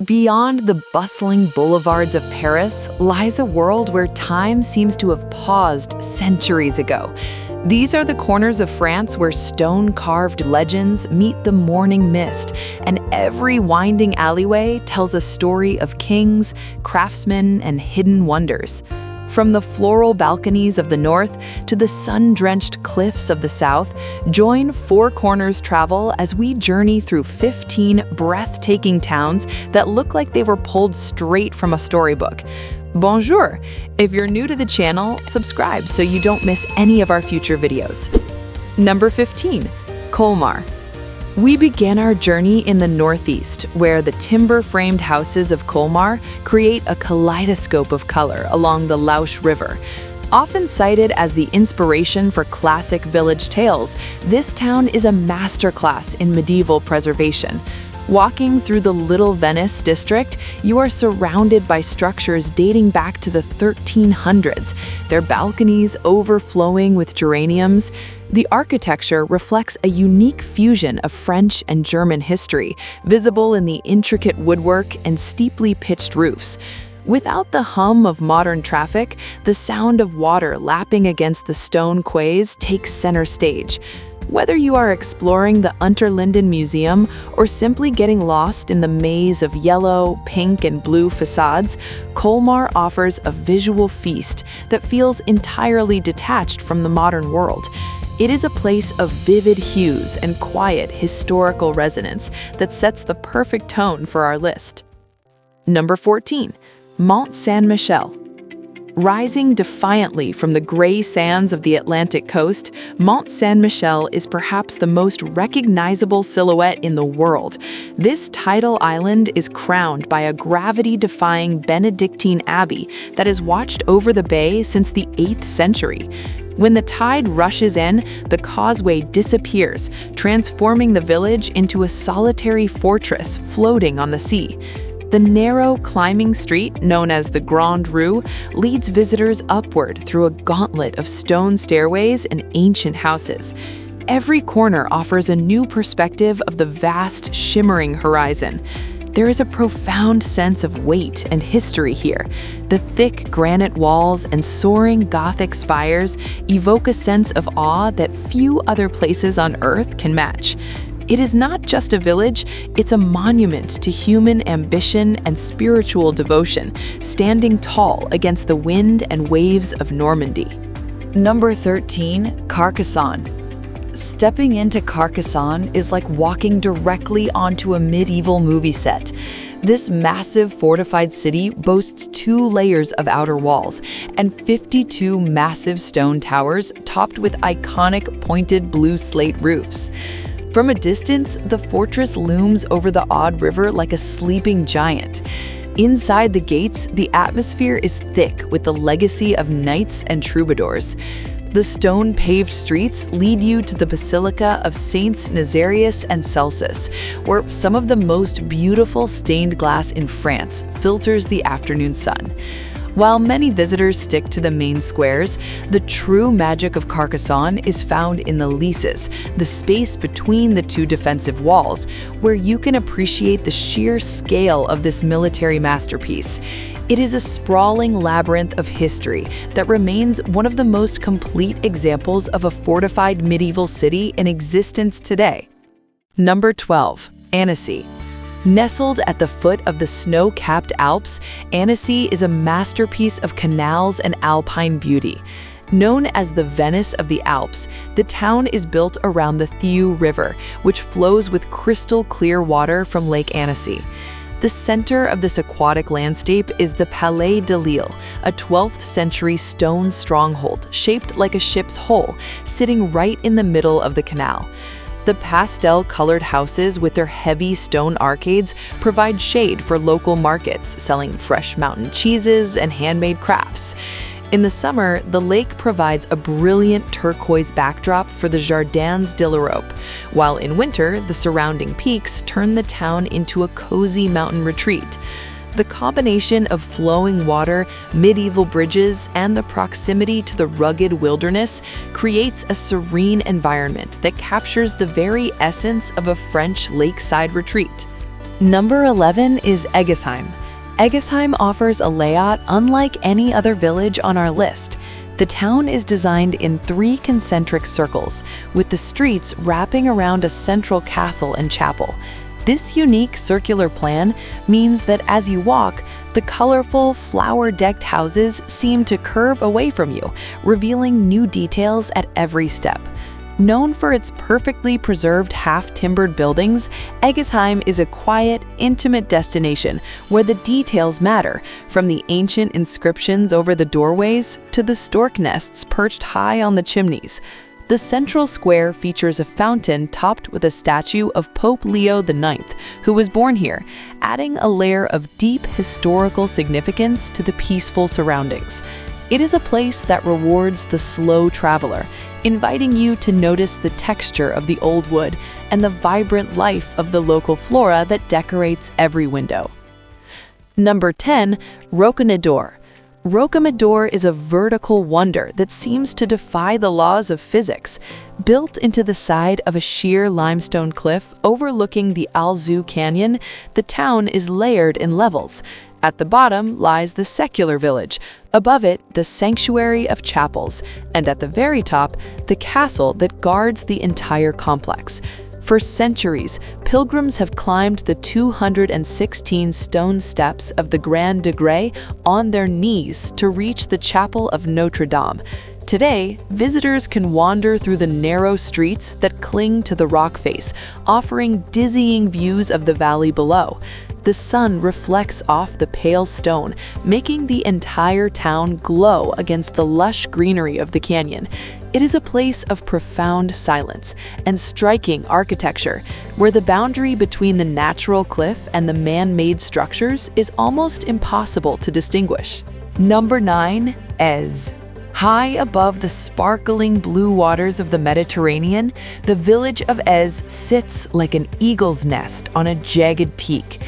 Beyond the bustling boulevards of Paris lies a world where time seems to have paused centuries ago. These are the corners of France where stone-carved legends meet the morning mist, and every winding alleyway tells a story of kings, craftsmen, and hidden wonders. From the floral balconies of the north to the sun-drenched cliffs of the south, join Four Corners Travel as we journey through 15 breathtaking towns that look like they were pulled straight from a storybook. Bonjour! If you're new to the channel, subscribe so you don't miss any of our future videos. Number 15. Colmar. We began our journey in the northeast, where the timber-framed houses of Colmar create a kaleidoscope of color along the Lausch River. Often cited as the inspiration for classic village tales, this town is a masterclass in medieval preservation. Walking through the Little Venice district, you are surrounded by structures dating back to the 1300s, their balconies overflowing with geraniums. The architecture reflects a unique fusion of French and German history, visible in the intricate woodwork and steeply pitched roofs. Without the hum of modern traffic, the sound of water lapping against the stone quays takes center stage. Whether you are exploring the Unterlinden Museum or simply getting lost in the maze of yellow, pink, and blue facades, Colmar offers a visual feast that feels entirely detached from the modern world. It is a place of vivid hues and quiet historical resonance that sets the perfect tone for our list. Number 14. Mont Saint-Michel. Rising defiantly from the gray sands of the Atlantic coast, Mont Saint-Michel is perhaps the most recognizable silhouette in the world. This tidal island is crowned by a gravity-defying Benedictine abbey that has watched over the bay since the 8th century. When the tide rushes in, the causeway disappears, transforming the village into a solitary fortress floating on the sea. The narrow climbing street, known as the Grande Rue, leads visitors upward through a gauntlet of stone stairways and ancient houses. Every corner offers a new perspective of the vast, shimmering horizon. There is a profound sense of weight and history here. The thick granite walls and soaring Gothic spires evoke a sense of awe that few other places on Earth can match. It is not just a village, it's a monument to human ambition and spiritual devotion, standing tall against the wind and waves of Normandy. Number 13. Carcassonne. Stepping into Carcassonne is like walking directly onto a medieval movie set. This massive fortified city boasts 2 layers of outer walls and 52 massive stone towers topped with iconic pointed blue slate roofs. From a distance, the fortress looms over the Aude River like a sleeping giant. Inside the gates, the atmosphere is thick with the legacy of knights and troubadours. The stone-paved streets lead you to the Basilica of Saints Nazarius and Celsus, where some of the most beautiful stained glass in France filters the afternoon sun. While many visitors stick to the main squares, the true magic of Carcassonne is found in the lices, the space between the 2 defensive walls, where you can appreciate the sheer scale of this military masterpiece. It is a sprawling labyrinth of history that remains one of the most complete examples of a fortified medieval city in existence today. Number 12. Annecy. Nestled at the foot of the snow-capped Alps, Annecy is a masterpiece of canals and alpine beauty. Known as the Venice of the Alps, the town is built around the Thiou River, which flows with crystal-clear water from Lake Annecy. The center of this aquatic landscape is the Palais de Lille, a 12th century stone stronghold shaped like a ship's hull, sitting right in the middle of the canal. The pastel-colored houses with their heavy stone arcades provide shade for local markets selling fresh mountain cheeses and handmade crafts. In the summer, the lake provides a brilliant turquoise backdrop for the Jardins de l'Europe, while in winter, the surrounding peaks turn the town into a cozy mountain retreat. The combination of flowing water, medieval bridges, and the proximity to the rugged wilderness creates a serene environment that captures the very essence of a French lakeside retreat. Number 11 is Eguisheim. Eguisheim offers a layout unlike any other village on our list. The town is designed in 3 concentric circles, with the streets wrapping around a central castle and chapel. This unique circular plan means that as you walk, the colorful, flower-decked houses seem to curve away from you, revealing new details at every step. Known for its perfectly preserved half-timbered buildings, Eguisheim is a quiet, intimate destination where the details matter, from the ancient inscriptions over the doorways to the stork nests perched high on the chimneys. The central square features a fountain topped with a statue of Pope Leo IX, who was born here, adding a layer of deep historical significance to the peaceful surroundings. It is a place that rewards the slow traveler, inviting you to notice the texture of the old wood and the vibrant life of the local flora that decorates every window. Number 10, Rocamadour. Rocamadour is a vertical wonder that seems to defy the laws of physics. Built into the side of a sheer limestone cliff overlooking the Alsace Canyon, the town is layered in levels. At the bottom lies the secular village, above it the sanctuary of chapels, and at the very top, the castle that guards the entire complex. For centuries, pilgrims have climbed the 216 stone steps of the Grand Degré on their knees to reach the chapel of Notre Dame. Today, visitors can wander through the narrow streets that cling to the rock face, offering dizzying views of the valley below. The sun reflects off the pale stone, making the entire town glow against the lush greenery of the canyon. It is a place of profound silence and striking architecture, where the boundary between the natural cliff and the man-made structures is almost impossible to distinguish. Number 9, Eze. High above the sparkling blue waters of the Mediterranean, the village of Eze sits like an eagle's nest on a jagged peak.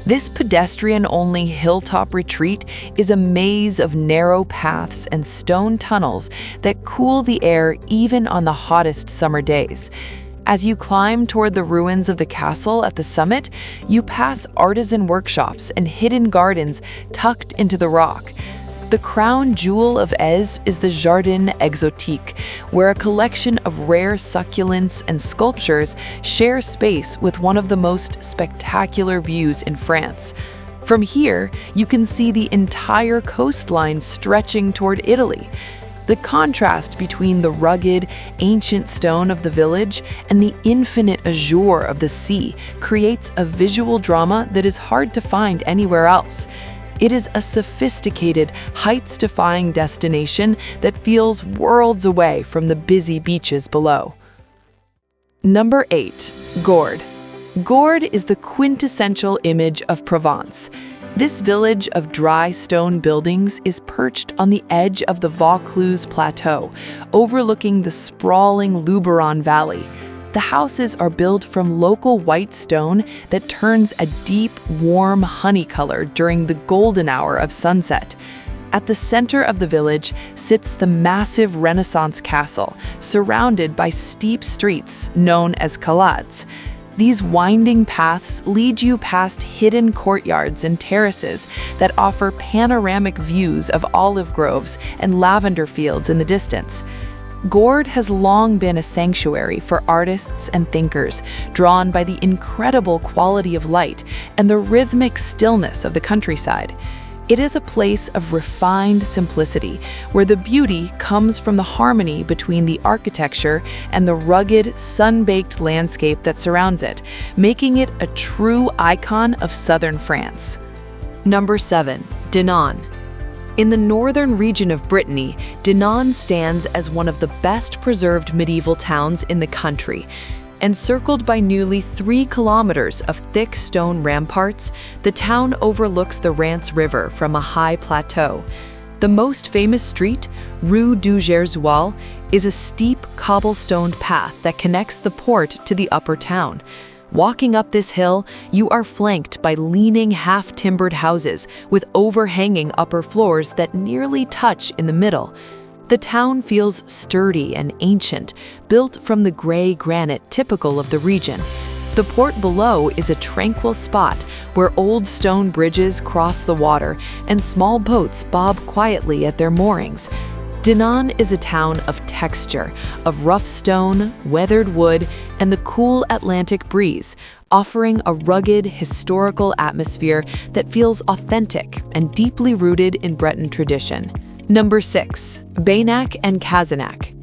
This pedestrian-only hilltop retreat is a maze of narrow paths and stone tunnels that cool the air even on the hottest summer days. As you climb toward the ruins of the castle at the summit, you pass artisan workshops and hidden gardens tucked into the rock. The crown jewel of Eze is the Jardin Exotique, where a collection of rare succulents and sculptures share space with one of the most spectacular views in France. From here, you can see the entire coastline stretching toward Italy. The contrast between the rugged, ancient stone of the village and the infinite azure of the sea creates a visual drama that is hard to find anywhere else. It is a sophisticated, heights-defying destination that feels worlds away from the busy beaches below. Number 8, Gordes. Gordes is the quintessential image of Provence. This village of dry stone buildings is perched on the edge of the Vaucluse Plateau, overlooking the sprawling Luberon Valley. The houses are built from local white stone that turns a deep, warm honey color during the golden hour of sunset. At the center of the village sits the massive Renaissance castle, surrounded by steep streets known as calades. These winding paths lead you past hidden courtyards and terraces that offer panoramic views of olive groves and lavender fields in the distance. Gordes has long been a sanctuary for artists and thinkers, drawn by the incredible quality of light and the rhythmic stillness of the countryside. It is a place of refined simplicity, where the beauty comes from the harmony between the architecture and the rugged, sun-baked landscape that surrounds it, making it a true icon of southern France. Number 7, Dinan. In the northern region of Brittany, Dinan stands as one of the best preserved medieval towns in the country. Encircled by nearly 3 kilometers of thick stone ramparts, the town overlooks the Rance River from a high plateau. The most famous street, Rue du Gersois, is a steep cobblestoned path that connects the port to the upper town. Walking up this hill, you are flanked by leaning half-timbered houses with overhanging upper floors that nearly touch in the middle. The town feels sturdy and ancient, built from the gray granite typical of the region. The port below is a tranquil spot where old stone bridges cross the water and small boats bob quietly at their moorings. Dinan is a town of texture, of rough stone, weathered wood, and the cool Atlantic breeze, offering a rugged, historical atmosphere that feels authentic and deeply rooted in Breton tradition. Number 6. Beynac-et-Cazenac.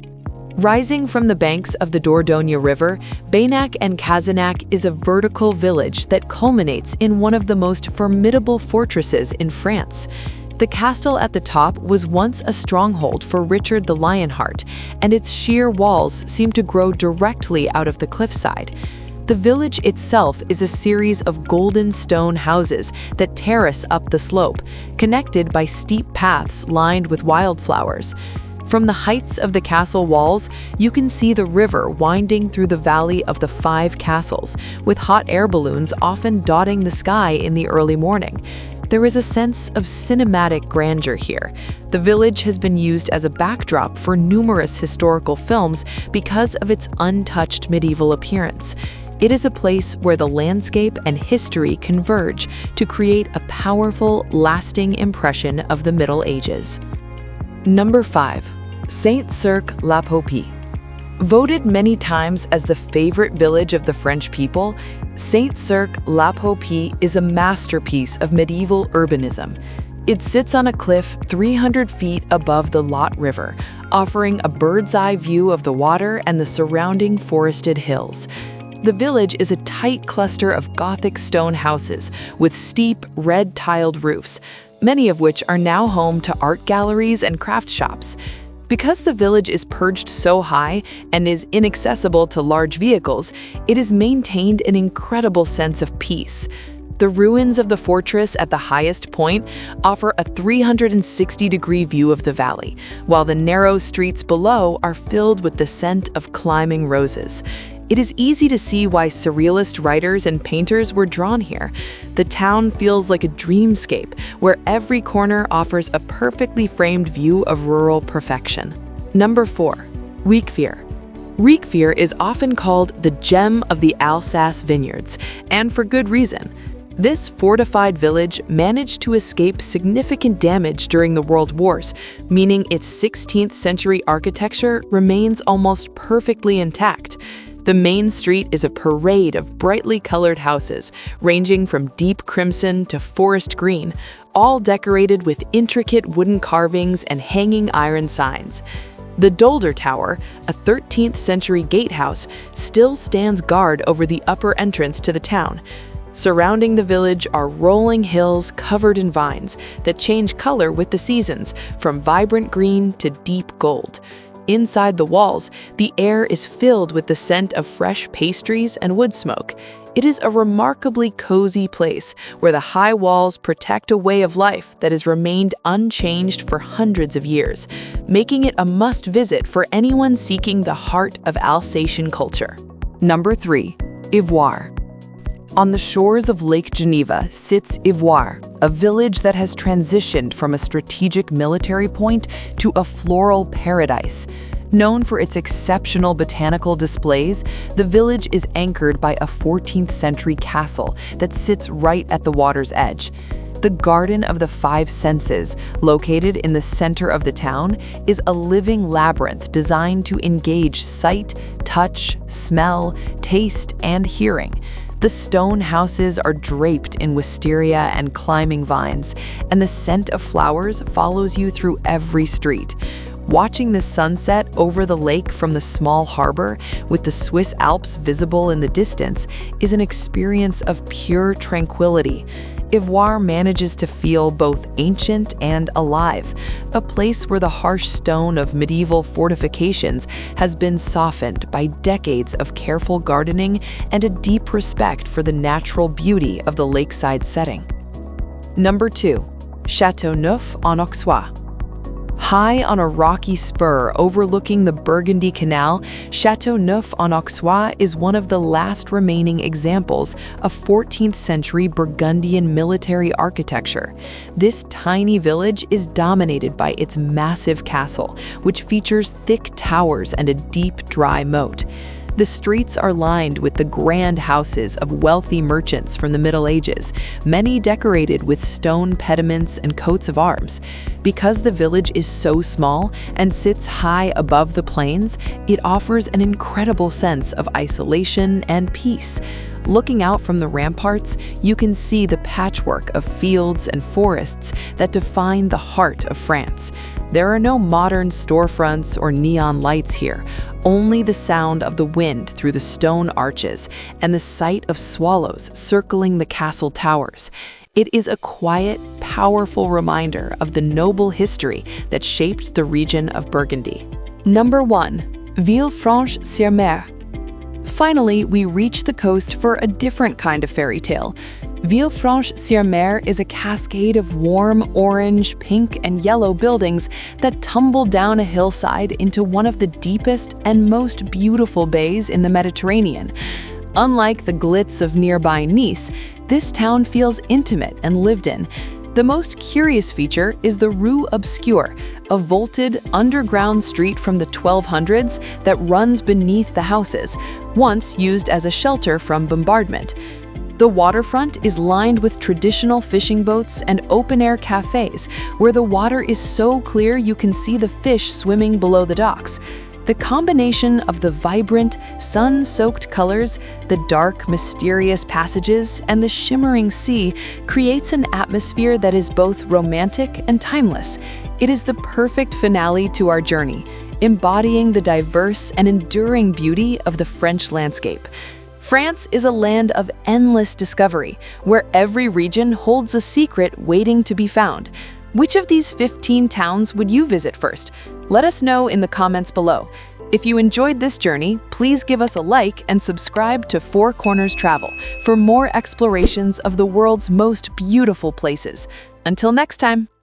Rising from the banks of the Dordogne River, Beynac-et-Cazenac is a vertical village that culminates in one of the most formidable fortresses in France. The castle at the top was once a stronghold for Richard the Lionheart, and its sheer walls seem to grow directly out of the cliffside. The village itself is a series of golden stone houses that terrace up the slope, connected by steep paths lined with wildflowers. From the heights of the castle walls, you can see the river winding through the Valley of the Five Castles, with hot air balloons often dotting the sky in the early morning. There is a sense of cinematic grandeur here. The village has been used as a backdrop for numerous historical films because of its untouched medieval appearance. It is a place where the landscape and history converge to create a powerful, lasting impression of the Middle Ages. Number 5. Saint-Cirq-Lapopie. Voted many times as the favorite village of the French people, Saint-Cirq-Lapopie is a masterpiece of medieval urbanism. It sits on a cliff 300 feet above the Lot River, offering a bird's-eye view of the water and the surrounding forested hills. The village is a tight cluster of Gothic stone houses with steep, red-tiled roofs, many of which are now home to art galleries and craft shops. Because the village is perched so high and is inaccessible to large vehicles, it has maintained an incredible sense of peace. The ruins of the fortress at the highest point offer a 360-degree view of the valley, while the narrow streets below are filled with the scent of climbing roses. It is easy to see why surrealist writers and painters were drawn here. The town feels like a dreamscape, where every corner offers a perfectly framed view of rural perfection. Number 4. Riquewihr. Riquewihr is often called the gem of the Alsace vineyards, and for good reason. This fortified village managed to escape significant damage during the World Wars, meaning its 16th century architecture remains almost perfectly intact. The main street is a parade of brightly colored houses, ranging from deep crimson to forest green, all decorated with intricate wooden carvings and hanging iron signs. The Dolder Tower, a 13th century gatehouse, still stands guard over the upper entrance to the town. Surrounding the village are rolling hills covered in vines that change color with the seasons, from vibrant green to deep gold. Inside the walls, the air is filled with the scent of fresh pastries and wood smoke. It is a remarkably cozy place where the high walls protect a way of life that has remained unchanged for hundreds of years, making it a must-visit for anyone seeking the heart of Alsatian culture. Number 3. Yvoire. On the shores of Lake Geneva sits Yvoire, a village that has transitioned from a strategic military point to a floral paradise. Known for its exceptional botanical displays, the village is anchored by a 14th century castle that sits right at the water's edge. The Garden of the Five Senses, located in the center of the town, is a living labyrinth designed to engage sight, touch, smell, taste, and hearing. The stone houses are draped in wisteria and climbing vines, and the scent of flowers follows you through every street. Watching the sunset over the lake from the small harbor, with the Swiss Alps visible in the distance, is an experience of pure tranquility. Yvoire manages to feel both ancient and alive, a place where the harsh stone of medieval fortifications has been softened by decades of careful gardening and a deep respect for the natural beauty of the lakeside setting. Number 2. Chateauneuf-en-Auxois. High on a rocky spur overlooking the Burgundy Canal, Chateauneuf-en-Auxois is one of the last remaining examples of 14th century Burgundian military architecture. This tiny village is dominated by its massive castle, which features thick towers and a deep, dry moat. The streets are lined with the grand houses of wealthy merchants from the Middle Ages, many decorated with stone pediments and coats of arms. Because the village is so small and sits high above the plains, it offers an incredible sense of isolation and peace. Looking out from the ramparts, you can see the patchwork of fields and forests that define the heart of France. There are no modern storefronts or neon lights here, only the sound of the wind through the stone arches and the sight of swallows circling the castle towers. It is a quiet, powerful reminder of the noble history that shaped the region of Burgundy. Number 1. Villefranche-sur-Mer. Finally, we reach the coast for a different kind of fairy tale. Villefranche-sur-Mer is a cascade of warm orange, pink, and yellow buildings that tumble down a hillside into one of the deepest and most beautiful bays in the Mediterranean. Unlike the glitz of nearby Nice, this town feels intimate and lived in. The most curious feature is the Rue Obscure, a vaulted, underground street from the 1200s that runs beneath the houses, once used as a shelter from bombardment. The waterfront is lined with traditional fishing boats and open-air cafes, where the water is so clear you can see the fish swimming below the docks. The combination of the vibrant, sun-soaked colors, the dark, mysterious passages, and the shimmering sea creates an atmosphere that is both romantic and timeless. It is the perfect finale to our journey, embodying the diverse and enduring beauty of the French landscape. France is a land of endless discovery, where every region holds a secret waiting to be found. Which of these 15 towns would you visit first? Let us know in the comments below. If you enjoyed this journey, please give us a like and subscribe to Four Corners Travel for more explorations of the world's most beautiful places. Until next time!